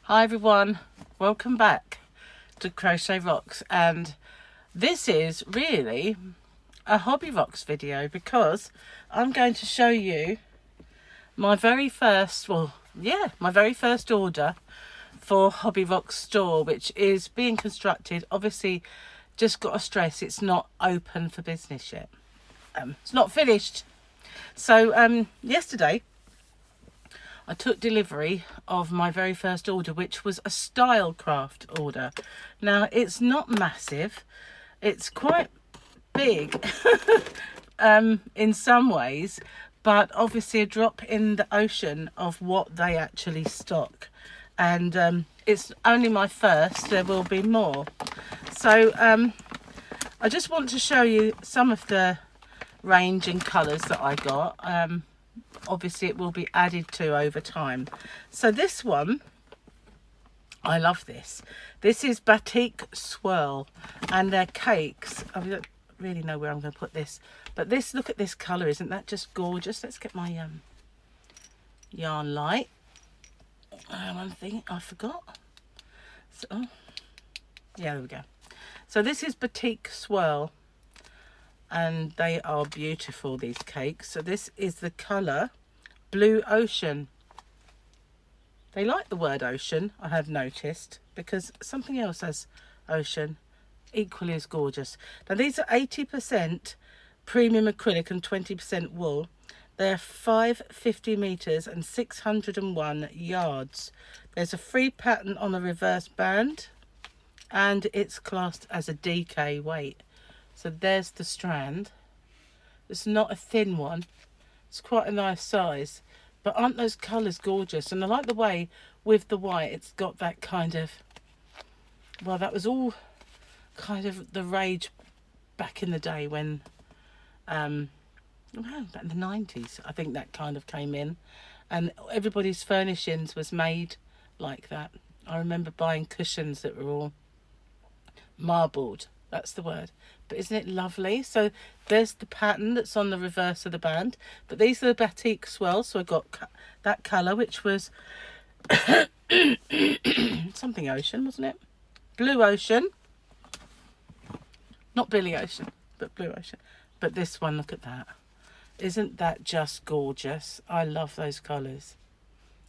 Hi everyone, welcome back to CrochetRocks, and this is really a Hobby Rocks video because I'm going to show you my very first, my very first order for Hobby Rocks store, which is being constructed. Obviously, just got to stress it's not open for business yet. It's not finished. So yesterday I took delivery of my very first order, which was a Stylecraft order. Now, it's not massive. It's quite big in some ways, but obviously a drop in the ocean of what they actually stock. And it's only my first. There will be more. So I just want to show you some of the range and colours that I got. Obviously it will be added to over time. So this one, I love this. This is Batik Swirl, and they're cakes. I don't really know where I'm going to put this, but this, look at this colour, isn't that just gorgeous? Let's get my yarn light. One thing I forgot. So, yeah, there we go. So this is Batik Swirl, and they are beautiful, these cakes. So this is the colour Blue Ocean. They like the word ocean, I have noticed, because something else has ocean, equally as gorgeous. Now these are 80% premium acrylic and 20% wool. They're 550 meters and 601 yards. There's a free pattern on the reverse band, and it's classed as a DK weight. So there's the strand. It's not a thin one. It's quite a nice size. But aren't those colours gorgeous? And I like the way with the white it's got that kind of... Well, that was all kind of the rage back in the day when... back in the 90s, I think that kind of came in. And everybody's furnishings was made like that. I remember buying cushions that were all marbled. That's the word. But isn't it lovely? So there's the pattern that's on the reverse of the band. But these are the Batik Swirl. So I got that colour, which was something ocean, wasn't it? Blue Ocean. Not Billy Ocean, but Blue Ocean. But this one, look at that. Isn't that just gorgeous? I love those colours.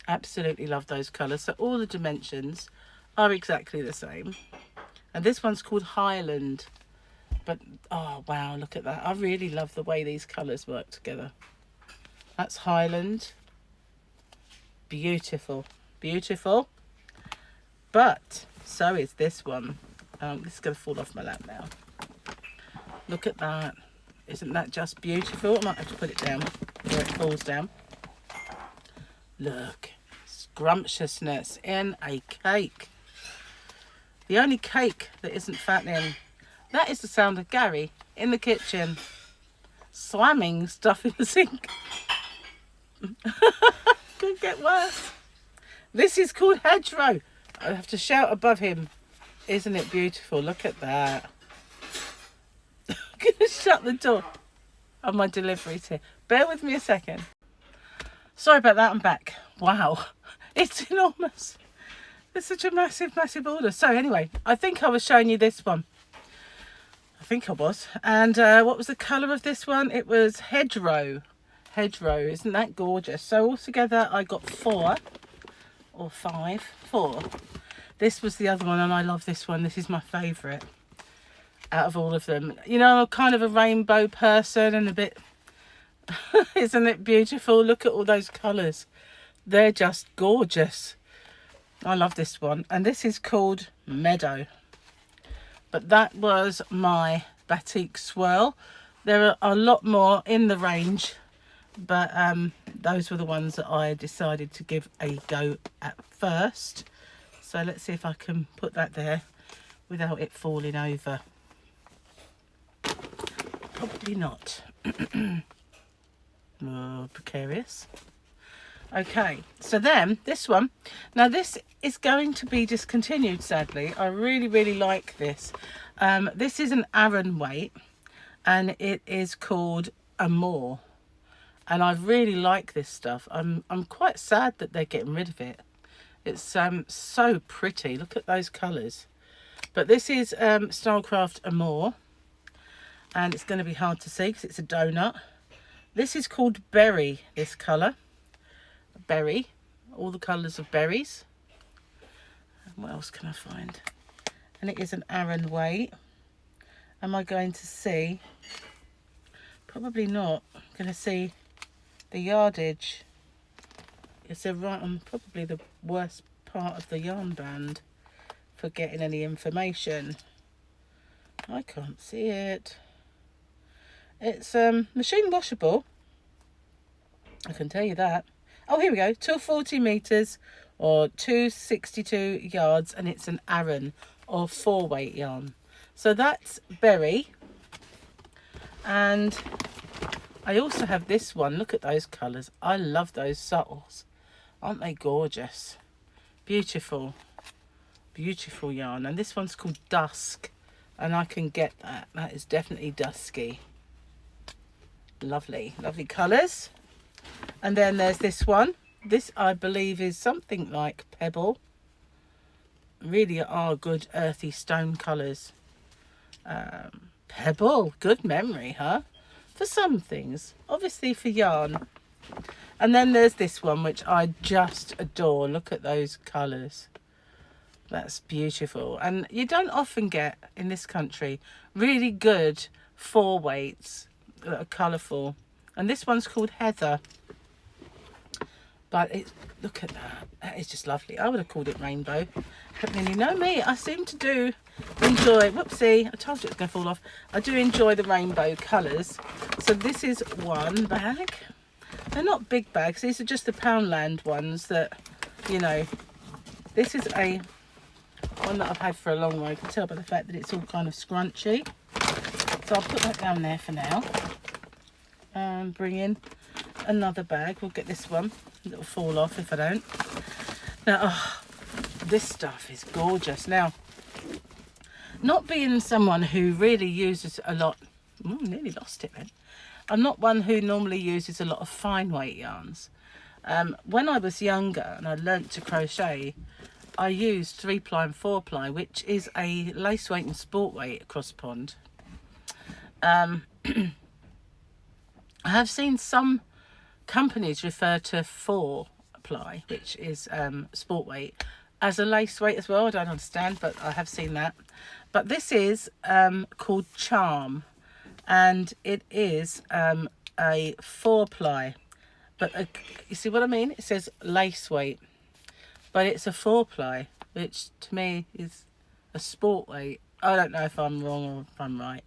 Absolutely love those colours. So all the dimensions are exactly the same. And this one's called Highland. But, oh, wow, look at that. I really love the way these colours work together. That's Highland. Beautiful. Beautiful. But, so is this one. This is going to fall off my lap now. Look at that. Isn't that just beautiful? I might have to put it down where it falls down. Look. Scrumptiousness in a cake. The only cake that isn't fattening. That is the sound of Gary in the kitchen slamming stuff in the sink. Could get worse. This is called Hedgerow. I have to shout above him. Isn't it beautiful? Look at that. I'm going to shut the door of my deliveries here. Bear with me a second. Sorry about that, I'm back. Wow, it's enormous. It's such a massive, massive order. So anyway, I think I was showing you this one. I think I was. And what was the colour of this one? It was Hedgerow. Hedgerow, isn't that gorgeous? So altogether I got 4 or 5. 4. This was the other one, and I love this one. This is my favourite out of all of them. You know, I'm kind of a rainbow person and a bit... Isn't it beautiful? Look at all those colours. They're just gorgeous. I love this one, and this is called Meadow. But that was my Batik Swirl. There are a lot more in the range, but those were the ones that I decided to give a go at first. So let's see if I can put that there without it falling over. Probably not. Oh, precarious. Okay, so then this one, now this is going to be discontinued, sadly. I really, really like this. This is an Aran weight, and it is called Amore. And I really like this stuff. I'm quite sad that they're getting rid of it. It's so pretty. Look at those colours. But this is Stylecraft Amore, and it's going to be hard to see because it's a donut. This is called Berry, this colour. Berry. All the colours of berries. And what else can I find? And it is an Aran weight. Am I going to see? Probably not. I'm going to see the yardage. It's right on probably the worst part of the yarn band for getting any information. I can't see it. It's machine washable. I can tell you that. Oh, here we go. 240 meters or 262 yards, and it's an Aran or 4-weight yarn. So that's Berry. And I also have this one. Look at those colours. I love those subtles. Aren't they gorgeous? Beautiful. Beautiful yarn. And this one's called Dusk. And I can get that. That is definitely dusky. Lovely. Lovely colours. And then there's this one. This, I believe, is something like Pebble. Really are good earthy stone colours. Pebble. Good memory, huh? For some things. Obviously for yarn. And then there's this one, which I just adore. Look at those colours. That's beautiful. And you don't often get, in this country, really good 4-weights that are colourful. And this one's called Heather. But it, look at that. That is just lovely. I would have called it Rainbow. But then you know me, I seem to enjoy, whoopsie, I told you it's going to fall off. I do enjoy the rainbow colours. So this is one bag. They're not big bags. These are just the Poundland ones that, you know, this is a one that I've had for a long while. You can tell by the fact that it's all kind of scrunchy. So I'll put that down there for now. And bring in another bag. We'll get this one. It'll fall off if I don't. Now, oh, this stuff is gorgeous. Now, not being someone who really uses a lot... nearly lost it then. I'm not one who normally uses a lot of fine weight yarns. When I was younger and I learnt to crochet, I used 3-ply and 4-ply, which is a lace weight and sport weight across pond. I have seen some companies refer to 4-ply, which is sport weight, as a lace weight as well. I don't understand, but I have seen that. But this is called Charm, and it is a 4-ply. But you see what I mean? It says lace weight, but it's a 4-ply, which to me is a sport weight. I don't know if I'm wrong or if I'm right.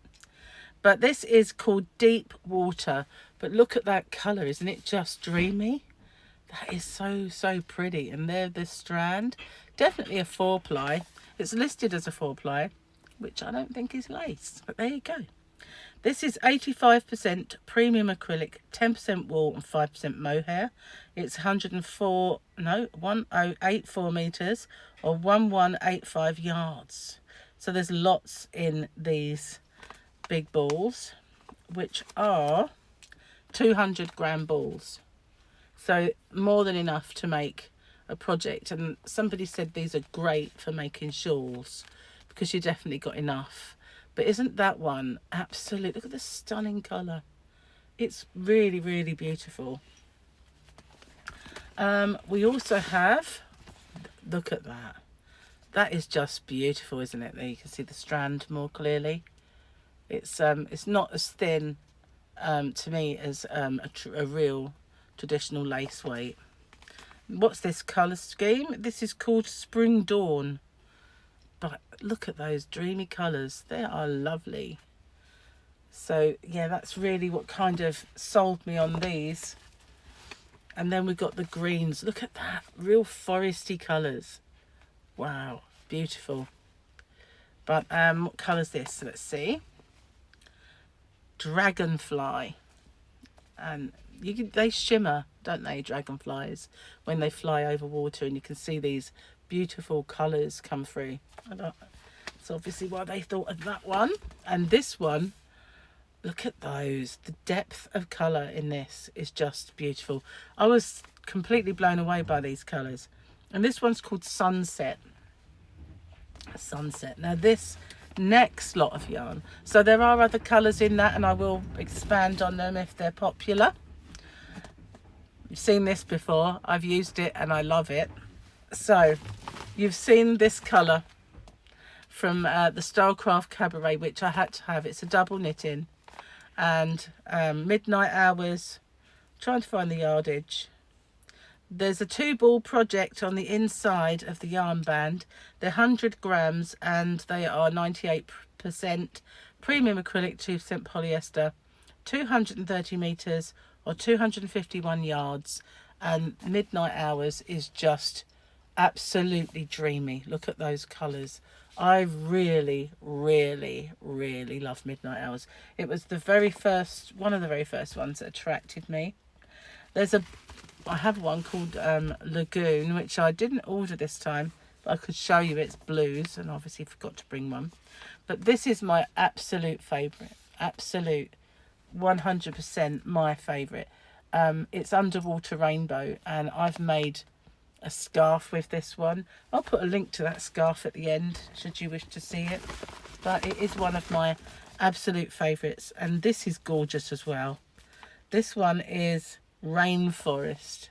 But this is called Deep Water. But look at that colour. Isn't it just dreamy? That is so pretty. And there, this strand. Definitely a 4-ply. It's listed as a 4-ply, which I don't think is lace. But there you go. This is 85% premium acrylic, 10% wool and 5% mohair. It's 1084 metres or 1185 yards. So there's lots in these big balls, which are 200 gram balls. So more than enough to make a project. And somebody said these are great for making shawls because you definitely got enough. But isn't that one absolute? Look at the stunning colour. It's really, really beautiful. We also have, look at that. That is just beautiful, isn't it? There you can see the strand more clearly. It's not as thin to me as a real traditional lace weight. What's this colour scheme? This is called Spring Dawn. But look at those dreamy colours. They are lovely. So yeah, that's really what kind of sold me on these. And then we've got the greens. Look at that, real foresty colours. Wow, beautiful. But what colour's this? Let's see. Dragonfly. And they shimmer, don't they, dragonflies, when they fly over water, and you can see these beautiful colours come through. That's obviously why they thought of that one. And this one, look at those. The depth of colour in this is just beautiful. I was completely blown away by these colours. And this one's called Sunset. Now this next lot of yarn, so there are other colours in that, and I will expand on them if they're popular. You've seen this before, I've used it and I love it. So you've seen this colour from the Stylecraft Cabaret, which I had to have. It's a double knitting, and Midnight Hours, trying to find the yardage. There's a 2-ball project on the inside of the yarn band. They're 100 grams and they are 98% premium acrylic, 2% polyester, 230 meters or 251 yards. And Midnight Hours is just absolutely dreamy. Look at those colors. I really, really, really love Midnight Hours. It was the very first, one of the very first ones that attracted me. I have one called Lagoon, which I didn't order this time, but I could show you its blues, and obviously forgot to bring one. But this is my absolute favourite, absolute 100% my favourite. It's Underwater Rainbow, and I've made a scarf with this one. I'll put a link to that scarf at the end, should you wish to see it. But it is one of my absolute favourites, and this is gorgeous as well. This one is Rainforest,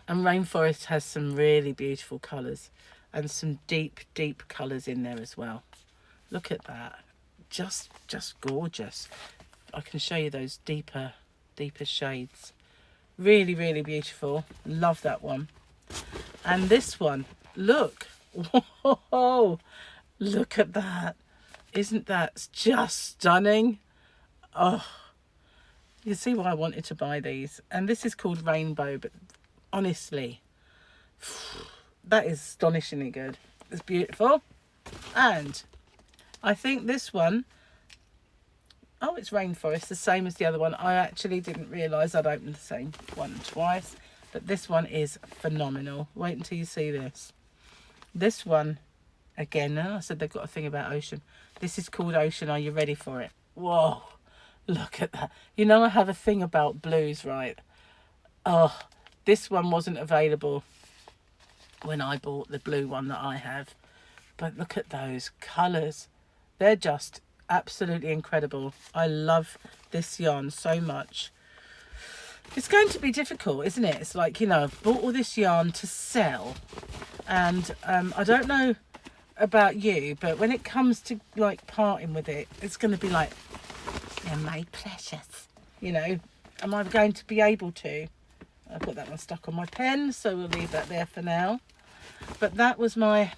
and Rainforest has some really beautiful colours and some deep colours in there as well. Look at that, just gorgeous. I can show you those deeper shades. Really beautiful. Love that one. And this one, look, whoa, look at that. Isn't that just stunning? Oh, you see why I wanted to buy these. And this is called Rainbow, but honestly, that is astonishingly good. It's beautiful. And I think this one, oh, it's Rainforest, the same as the other one. I actually didn't realise I'd opened the same one twice, but this one is phenomenal. Wait until you see this. This one, again, I said they've got a thing about ocean. This is called Ocean. Are you ready for it? Whoa. Look at that. You know I have a thing about blues, right? Oh, this one wasn't available when I bought the blue one that I have. But look at those colours. They're just absolutely incredible. I love this yarn so much. It's going to be difficult, isn't it? It's like, you know, I've bought all this yarn to sell. And I don't know about you, but when it comes to like parting with it, it's going to be like, they're my precious, you know. Am I going to be able to? I've got that one stuck on my pen, so we'll leave that there for now. But that was my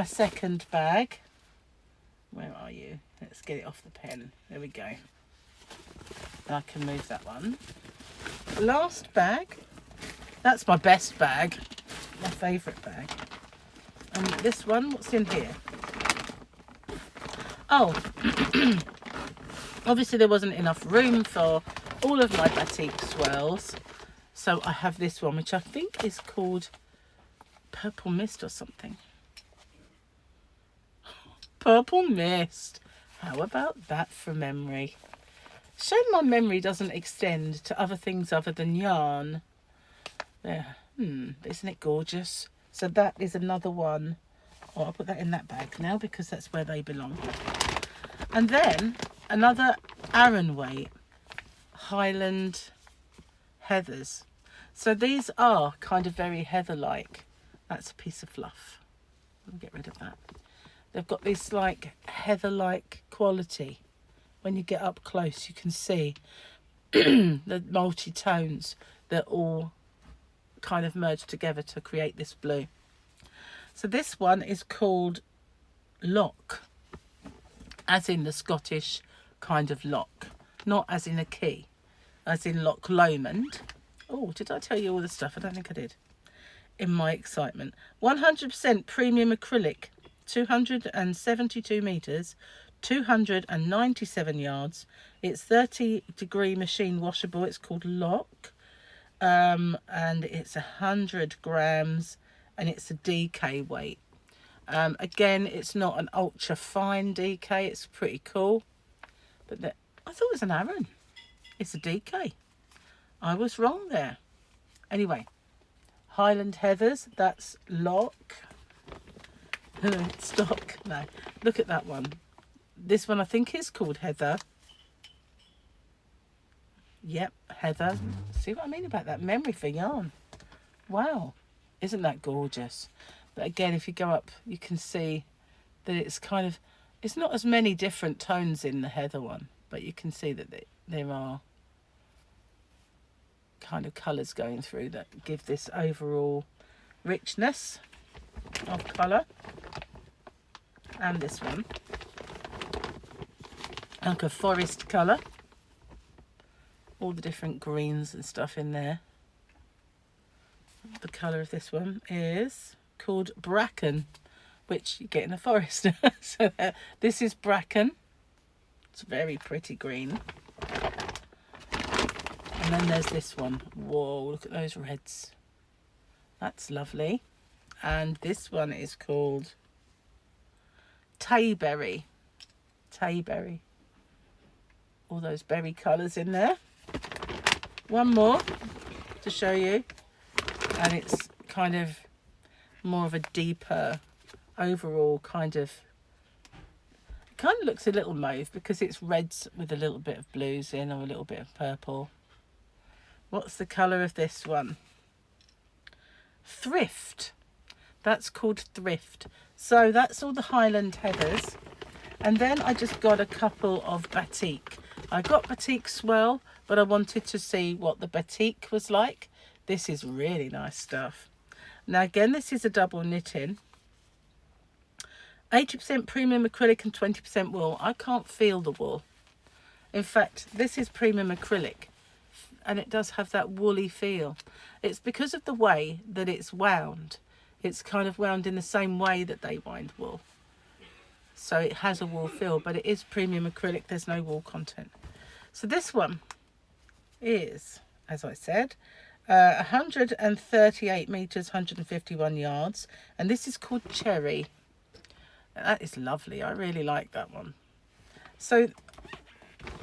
second bag. Where are you? Let's get it off the pen. There we go. And I can move that one. Last bag. That's my best bag. My favourite bag. And this one, what's in here? Oh, obviously there wasn't enough room for all of my Batik Swirls. So I have this one, which I think is called Purple Mist or something. Purple Mist. How about that for memory? Shame my memory doesn't extend to other things other than yarn. There. Isn't it gorgeous? So that is another one. Oh, I'll put that in that bag now because that's where they belong. And then another Aran weight Highland Heathers. So these are kind of very heather-like. That's a piece of fluff. I'll get rid of that. They've got this like heather-like quality. When you get up close, you can see the multi-tones that all kind of merge together to create this blue. So this one is called Lock, as in the Scottish kind of lock, not as in a key, as in Loch Lomond. Oh, did I tell you all the stuff? I don't think I did. In my excitement. 100% premium acrylic, 272 meters, 297 yards. It's 30-degree machine washable. It's called Lock. And it's 100 grams and it's a DK weight. Again, it's not an ultra fine DK. It's pretty cool. But I thought it was an Aran. It's a DK. I was wrong there. Anyway, Highland Heathers. That's Lock. Stock. No, look at that one. This one I think is called Heather. Yep, Heather. See what I mean about that memory for yarn? Wow, isn't that gorgeous? But again, if you go up, you can see that it's kind of, it's not as many different tones in the Heather one, but you can see that there are kind of colours going through that give this overall richness of colour. And this one, like a forest colour. All the different greens and stuff in there. The colour of this one is called Bracken, which you get in a forest. So this is Bracken. It's a very pretty green. And then there's this one. Whoa, look at those reds. That's lovely. And this one is called Tayberry. Tayberry. All those berry colours in there. One more to show you. And it's kind of more of a deeper overall kind of, it kind of looks a little mauve because it's reds with a little bit of blues in, or a little bit of purple. What's the colour of this one? Thrift. That's called Thrift. So that's all the Highland Heathers. And then I just got a couple of Batik. I got Batik Swirl, but I wanted to see what the Batik was like. This is really nice stuff. Now again, this is a double knitting. 80% premium acrylic and 20% wool. I can't feel the wool. In fact, this is premium acrylic, and it does have that woolly feel. It's because of the way that it's wound. It's kind of wound in the same way that they wind wool. So it has a wool feel, but it is premium acrylic. There's no wool content. So this one is, as I said, 138 meters, 151 yards. And this is called Cherry. That is lovely. I really like that one. So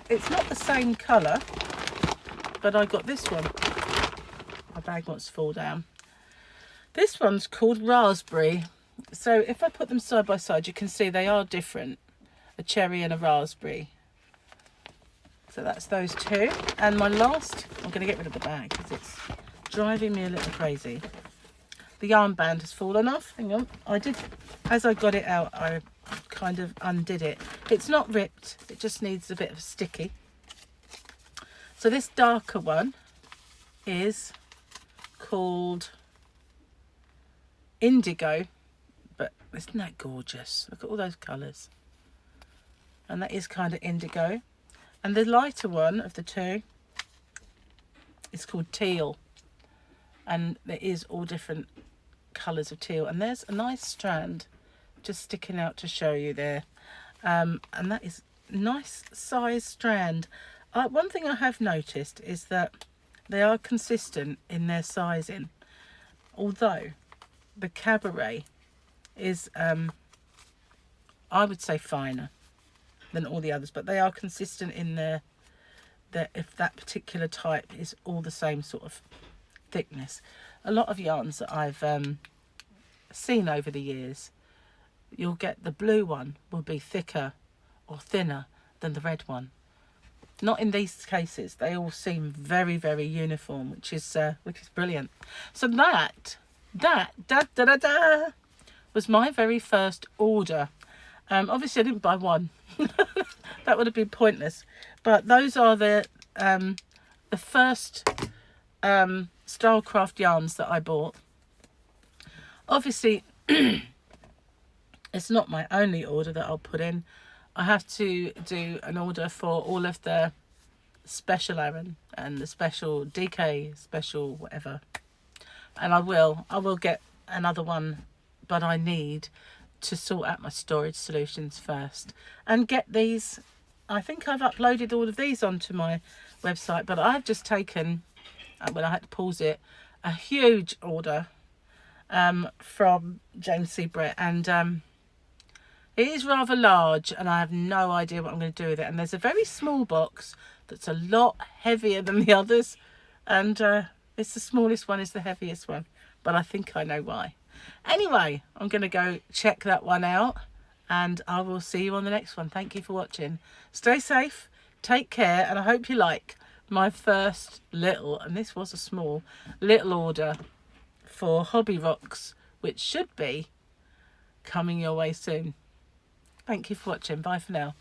it's not the same colour, but I got this one. My bag wants to fall down. This one's called Raspberry. So if I put them side by side, you can see they are different. A cherry and a raspberry. So that's those two. And my last, I'm going to get rid of the bag because it's driving me a little crazy. The yarn band has fallen off. Hang on. As I got it out, I kind of undid it. It's not ripped. It just needs a bit of a sticky. So this darker one is called Indigo, but isn't that gorgeous? Look at all those colours. And that is kind of indigo. And the lighter one of the two is called Teal. And there is all different colours of teal. And there's a nice strand just sticking out to show you there. And that is a nice size strand. One thing I have noticed is that they are consistent in their sizing. Although the Cabaret is, I would say, finer than all the others, but they are consistent in their if that particular type is all the same sort of thickness. A lot of yarns that I've seen over the years, you'll get the blue one will be thicker or thinner than the red one. Not in these cases. They all seem very, very uniform, which is brilliant. So that was my very first order. Obviously I didn't buy one. That would have been pointless. But those are the first Stylecraft yarns that I bought. Obviously it's not my only order that I'll put in. I have to do an order for all of the special Aran and the special DK, special whatever. And I will get another one, but I need to sort out my storage solutions first and get these. I think I've uploaded all of these onto my website, but I've just taken, when I had to pause it, a huge order from James C. Brett, and it is rather large and I have no idea what I'm going to do with it. And there's a very small box that's a lot heavier than the others, and it's the smallest one is the heaviest one, but I think I know why. Anyway, I'm going to go check that one out, and I will see you on the next one. Thank you for watching. Stay safe, take care, and I hope you like my first little, and this was a small, little order for Hobby Rocks, which should be coming your way soon. Thank you for watching. Bye for now.